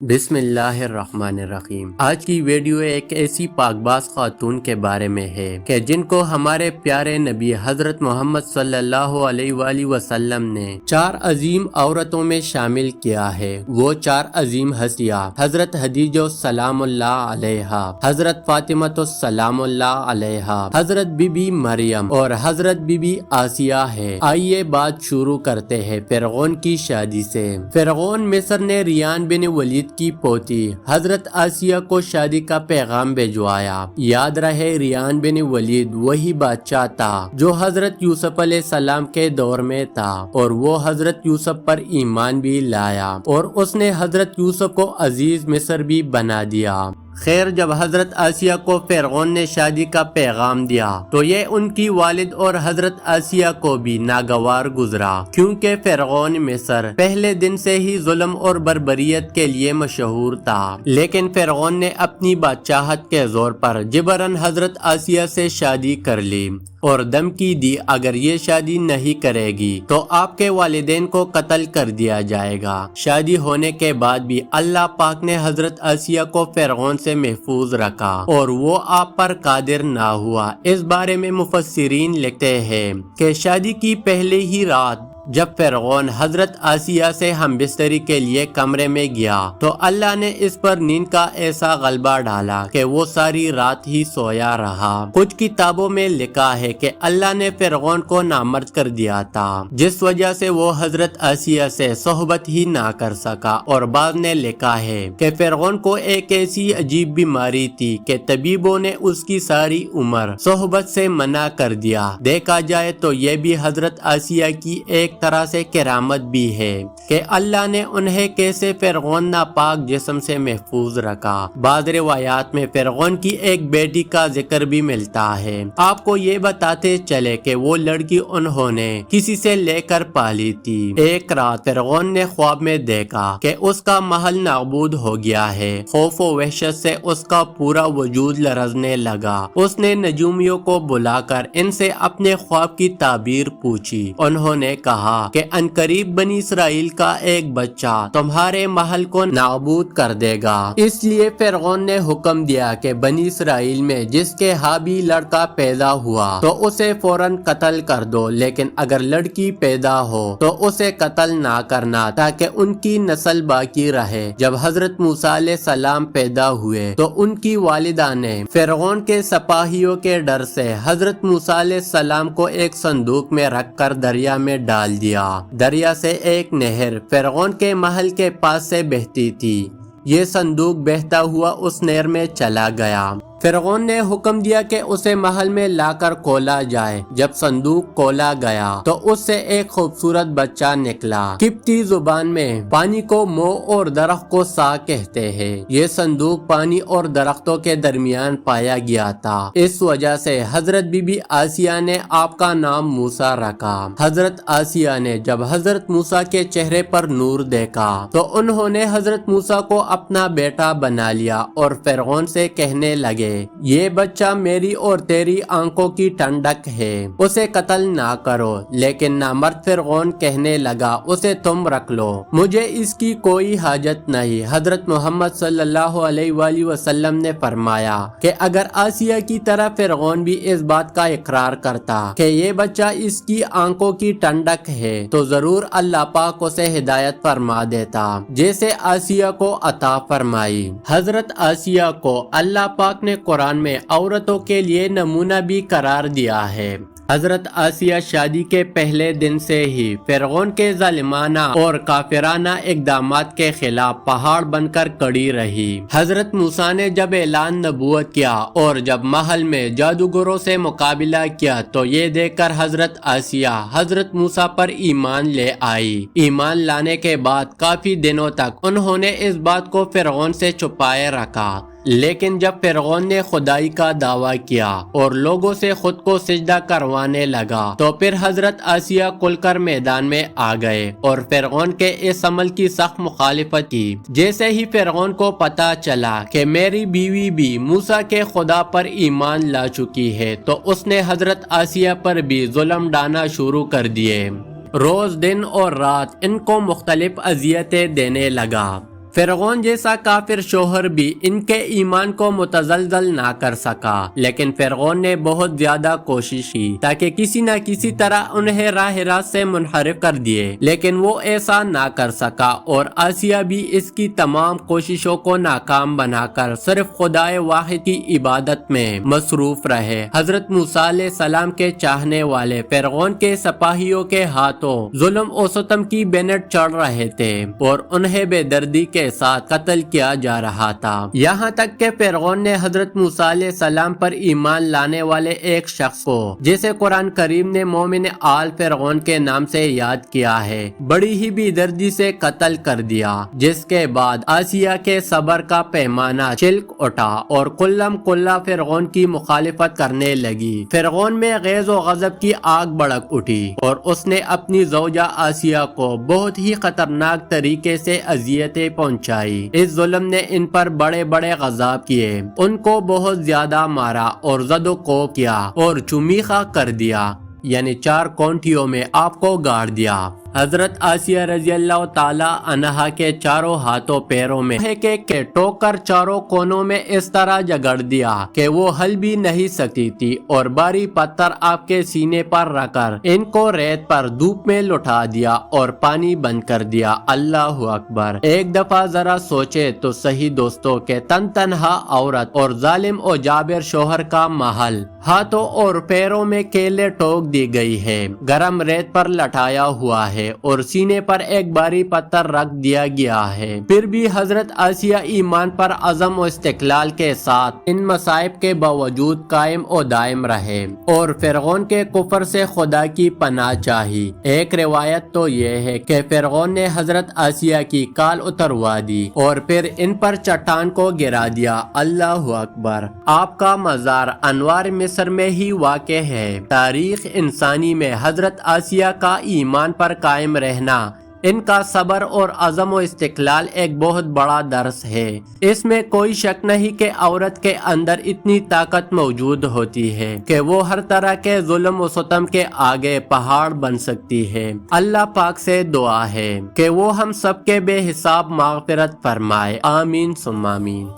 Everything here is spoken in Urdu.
بسم اللہ الرحمن الرحیم۔ آج کی ویڈیو ایک ایسی پاکباز خاتون کے بارے میں ہے کہ جن کو ہمارے پیارے نبی حضرت محمد صلی اللہ علیہ وآلہ وسلم نے 4 عظیم عورتوں میں شامل کیا ہے۔ وہ 4 عظیم ہستیاں حضرت خدیجہ سلام اللہ علیہا، حضرت فاطمہ سلام اللہ علیہا، حضرت بی بی مریم اور حضرت بی بی آسیہ ہے۔ آئیے بات شروع کرتے ہیں فرعون کی شادی سے۔ فرعون مصر نے ریان بن ولید کی پوتی حضرت آسیہ کو شادی کا پیغام بھجوایا۔ یاد رہے ریان بن ولید وہی بادشاہ تھا جو حضرت یوسف علیہ السلام کے دور میں تھا، اور وہ حضرت یوسف پر ایمان بھی لایا اور اس نے حضرت یوسف کو عزیز مصر بھی بنا دیا۔ خیر، جب حضرت آسیہ کو فرعون نے شادی کا پیغام دیا تو یہ ان کی والد اور حضرت آسیہ کو بھی ناگوار گزرا، کیونکہ فرعون مصر پہلے دن سے ہی ظلم اور بربریت کے لیے مشہور تھا۔ لیکن فرعون نے اپنی بادشاہت کے زور پر جبراً حضرت آسیہ سے شادی کر لی اور دھمکی دی اگر یہ شادی نہیں کرے گی تو آپ کے والدین کو قتل کر دیا جائے گا۔ شادی ہونے کے بعد بھی اللہ پاک نے حضرت آسیہ کو فرعون سے محفوظ رکھا اور وہ آپ پر قادر نہ ہوا۔ اس بارے میں مفسرین لکھتے ہیں کہ شادی کی پہلے ہی رات جب فرعون حضرت آسیہ سے ہم بستری کے لیے کمرے میں گیا تو اللہ نے اس پر نیند کا ایسا غلبہ ڈالا کہ وہ ساری رات ہی سویا رہا۔ کچھ کتابوں میں لکھا ہے کہ اللہ نے فرعون کو نامرد کر دیا تھا، جس وجہ سے وہ حضرت آسیہ سے صحبت ہی نہ کر سکا، اور بعض نے لکھا ہے کہ فرعون کو ایک ایسی عجیب بیماری تھی کہ طبیبوں نے اس کی ساری عمر صحبت سے منع کر دیا۔ دیکھا جائے تو یہ بھی حضرت آسیہ کی ایک طرح سے کرامت بھی ہے کہ اللہ نے انہیں کیسے فرعون ناپاک جسم سے محفوظ رکھا۔ بعض روایات میں فرعون کی ایک بیٹی کا ذکر بھی ملتا ہے۔ آپ کو یہ بتاتے چلے کہ وہ لڑکی انہوں نے کسی سے لے کر پالی تھی۔ ایک رات فرعون نے خواب میں دیکھا کہ اس کا محل نابود ہو گیا ہے۔ خوف و وحشت سے اس کا پورا وجود لرزنے لگا۔ اس نے نجومیوں کو بلا کر ان سے اپنے خواب کی تعبیر پوچھی۔ انہوں نے کہا کہ عنقریب بنی اسرائیل کا ایک بچہ تمہارے محل کو نابود کر دے گا۔ اس لیے فرعون نے حکم دیا کہ بنی اسرائیل میں جس کے ہاں بھی لڑکا پیدا ہوا تو اسے فوراً قتل کر دو، لیکن اگر لڑکی پیدا ہو تو اسے قتل نہ کرنا تاکہ ان کی نسل باقی رہے۔ جب حضرت موسیٰ علیہ السلام پیدا ہوئے تو ان کی والدہ نے فرعون کے سپاہیوں کے ڈر سے حضرت موسیٰ علیہ السلام کو ایک صندوق میں رکھ کر دریا میں ڈال دیا۔ دریا سے ایک نہر فرعون کے محل کے پاس سے بہتی تھی۔ یہ صندوق بہتا ہوا اس نہر میں چلا گیا۔ فرعون نے حکم دیا کہ اسے محل میں لا کر کھولا جائے۔ جب صندوق کھولا گیا تو اس سے ایک خوبصورت بچہ نکلا۔ قبطی زبان میں پانی کو مو اور درخت کو سا کہتے ہیں۔ یہ صندوق پانی اور درختوں کے درمیان پایا گیا تھا، اس وجہ سے حضرت بی بی آسیہ نے آپ کا نام موسیٰ رکھا۔ حضرت آسیہ نے جب حضرت موسیٰ کے چہرے پر نور دیکھا تو انہوں نے حضرت موسیٰ کو اپنا بیٹا بنا لیا اور فرعون سے کہنے لگے، یہ بچہ میری اور تیری آنکھوں کی ٹھنڈک ہے، اسے قتل نہ کرو۔ لیکن نامرد فرعون کہنے لگا، اسے تم رکھ لو، مجھے اس کی کوئی حاجت نہیں۔ حضرت محمد صلی اللہ علیہ وآلہ وسلم نے فرمایا کہ اگر آسیہ کی طرح فرعون بھی اس بات کا اقرار کرتا کہ یہ بچہ اس کی آنکھوں کی ٹھنڈک ہے تو ضرور اللہ پاک اسے ہدایت فرما دیتا جیسے آسیہ کو عطا فرمائی۔ حضرت آسیہ کو اللہ پاک نے قرآن میں عورتوں کے لیے نمونہ بھی قرار دیا ہے۔ حضرت آسیہ شادی کے پہلے دن سے ہی فرعون کے ظالمانہ اور کافرانہ اقدامات کے خلاف پہاڑ بن کر کڑی رہی۔ حضرت موسیٰ نے جب اعلان نبوت کیا اور جب محل میں جادوگروں سے مقابلہ کیا تو یہ دیکھ کر حضرت آسیہ حضرت موسیٰ پر ایمان لے آئی۔ ایمان لانے کے بعد کافی دنوں تک انہوں نے اس بات کو فرعون سے چھپائے رکھا، لیکن جب فرعون نے خدائی کا دعویٰ کیا اور لوگوں سے خود کو سجدہ کروانے لگا تو پھر حضرت آسیہ کھل کر میدان میں آ گئے اور فرعون کے اس عمل کی سخت مخالفت کی۔ جیسے ہی فرعون کو پتا چلا کہ میری بیوی بھی موسیٰ کے خدا پر ایمان لا چکی ہے تو اس نے حضرت آسیہ پر بھی ظلم ڈھانا شروع کر دیے۔ روز دن اور رات ان کو مختلف اذیتیں دینے لگا۔ فرعون جیسا کافر شوہر بھی ان کے ایمان کو متزلزل نہ کر سکا، لیکن فرعون نے بہت زیادہ کوشش کی تاکہ کسی نہ کسی طرح انہیں راہ راست سے منحرف کر دیے، لیکن وہ ایسا نہ کر سکا اور آسیہ بھی اس کی تمام کوششوں کو ناکام بنا کر صرف خدائے واحد کی عبادت میں مصروف رہے۔ حضرت موسیٰ علیہ السلام کے چاہنے والے فرعون کے سپاہیوں کے ہاتھوں ظلم و ستم کی بینٹ چڑھ رہے تھے اور انہیں بے دردی کے ساتھ قتل کیا جا رہا تھا، یہاں تک کہ فرعون نے حضرت موسیٰ علیہ السلام پر ایمان لانے والے ایک شخص کو، جسے قرآن کریم نے مومن آل فرعون کے نام سے یاد کیا ہے، بڑی ہی بے دردی سے قتل کر دیا، جس کے بعد آسیہ کے صبر کا پیمانہ چلک اٹھا اور کلم کلا فرعون کی مخالفت کرنے لگی۔ فرعون میں غیظ و غضب کی آگ بھڑک اٹھی اور اس نے اپنی زوجہ آسیہ کو بہت ہی خطرناک طریقے سے اذیتیں پہنچائی۔ اس ظلم نے ان پر بڑے بڑے غضب کیے، ان کو بہت زیادہ مارا اور زد و کوب کیا اور چمیخا کر دیا، یعنی 4 کونٹیوں میں آپ کو گاڑ دیا۔ حضرت آسیہ رضی اللہ تعالی عنہا کے چاروں ہاتھوں پیروں میں کے ٹوک کر چاروں کونوں میں اس طرح جگڑ دیا کہ وہ ہل بھی نہیں سکتی تھی، اور باری پتھر آپ کے سینے پر رکھ کر ان کو ریت پر دھوپ میں لٹا دیا اور پانی بند کر دیا۔ اللہ اکبر! ایک دفعہ ذرا سوچے تو صحیح دوستوں کہ تن تنہا عورت اور ظالم و جابر شوہر کا محل ہاتھوں اور پیروں میں کیلے ٹوک دی گئی ہے، گرم ریت پر لٹایا ہوا ہے اور سینے پر ایک باری پتھر رکھ دیا گیا ہے، پھر بھی حضرت آسیہ ایمان پر عزم و استقلال کے ساتھ ان مصائب کے باوجود قائم و دائم رہے اور فرعون کے کفر سے خدا کی پناہ چاہی۔ ایک روایت تو یہ ہے کہ فرعون نے حضرت آسیہ کی کال اتروا دی اور پھر ان پر چٹان کو گرا دیا۔ اللہ اکبر! آپ کا مزار انوار مصر میں ہی واقع ہے۔ تاریخ انسانی میں حضرت آسیہ کا ایمان پر قائم رہنا، ان کا صبر اور عزم و استقلال ایک بہت بڑا درس ہے۔ اس میں کوئی شک نہیں کہ عورت کے اندر اتنی طاقت موجود ہوتی ہے کہ وہ ہر طرح کے ظلم و ستم کے آگے پہاڑ بن سکتی ہے۔ اللہ پاک سے دعا ہے کہ وہ ہم سب کے بے حساب مغفرت فرمائے، آمین ثم آمین۔